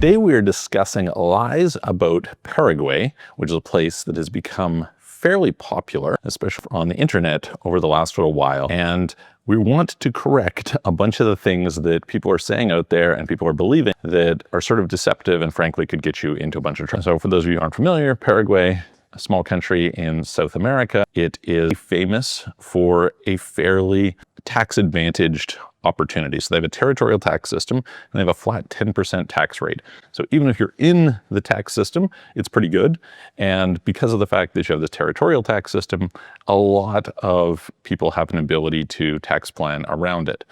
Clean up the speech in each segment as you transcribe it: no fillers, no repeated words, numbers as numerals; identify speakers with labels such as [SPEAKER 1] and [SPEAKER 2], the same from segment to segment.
[SPEAKER 1] Today we are discussing lies about Paraguay, which is a place that has become fairly popular, especially on the internet over the last little while. And we want to correct a bunch of the things that people are saying out there and people are believing that are sort of deceptive and frankly could get you into a bunch of trouble. So for those of you who aren't familiar, Paraguay, a small country in South America, it is famous for a fairly tax-advantaged opportunity. So they have a territorial tax system and they have a flat 10% tax rate. So even if you're in the tax system, it's pretty good. And because of the fact that you have this territorial tax system, a lot of people have an ability to tax plan around it.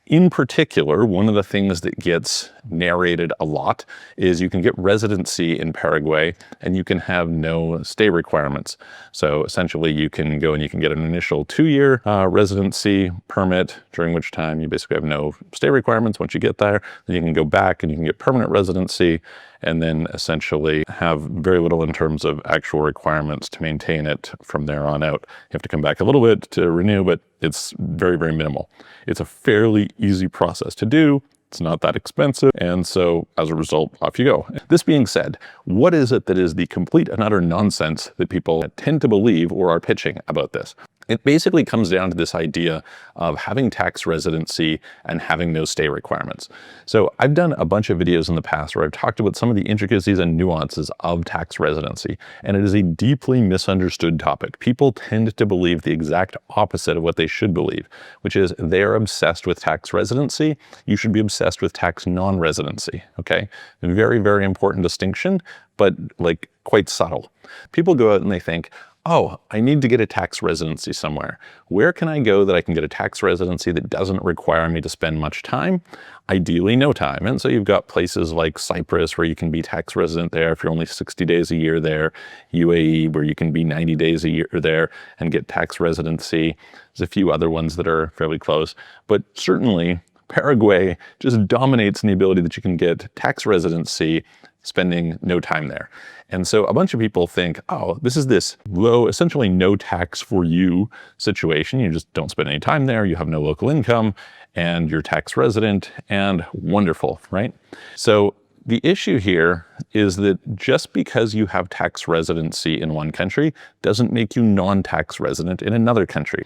[SPEAKER 1] In particular, one of the things that gets narrated a lot is you can get residency in Paraguay and you can have no stay requirements. So essentially you can go and you can get an initial 2-year residency permit, during which time you basically have no stay requirements. Once you get there, then you can go back and you can get permanent residency and then essentially have very little in terms of actual requirements to maintain it from there on out. You have to come back a little bit to renew, but it's very, very minimal. It's a fairly easy process to do. It's not that expensive. And so as a result, off you go. This being said, what is it that is the complete and utter nonsense that people tend to believe or are pitching about this? It basically comes down to this idea of having tax residency and having no stay requirements. So I've done a bunch of videos in the past where I've talked about some of the intricacies and nuances of tax residency, and it is a deeply misunderstood topic. People tend to believe the exact opposite of what they should believe, which is they are obsessed with tax residency. You should be obsessed with tax non-residency, okay? Very, very important distinction, but like quite subtle. People go out and they think, oh, I need to get a tax residency somewhere. Where can I go that I can get a tax residency that doesn't require me to spend much time? Ideally, no time. And so you've got places like Cyprus where you can be tax resident there if you're only 60 days a year there, UAE where you can be 90 days a year there and get tax residency. There's a few other ones that are fairly close, but certainly Paraguay just dominates in the ability that you can get tax residency spending no time there. And so a bunch of people think, oh, this is this low, essentially no tax for you situation. You just don't spend any time there. You have no local income and you're tax resident and wonderful, right? So the issue here is that just because you have tax residency in one country doesn't make you non-tax resident in another country.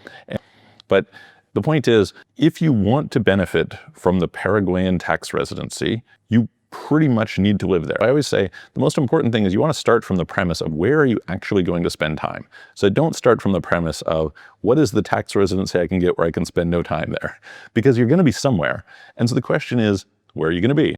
[SPEAKER 1] But the point is, if you want to benefit from the Paraguayan tax residency, you pretty much need to live there. I always say the most important thing is you want to start from the premise of where are you actually going to spend time. So don't start from the premise of what is the tax residency I can get where I can spend no time there, because you're going to be somewhere. And so the question is, where are you going to be?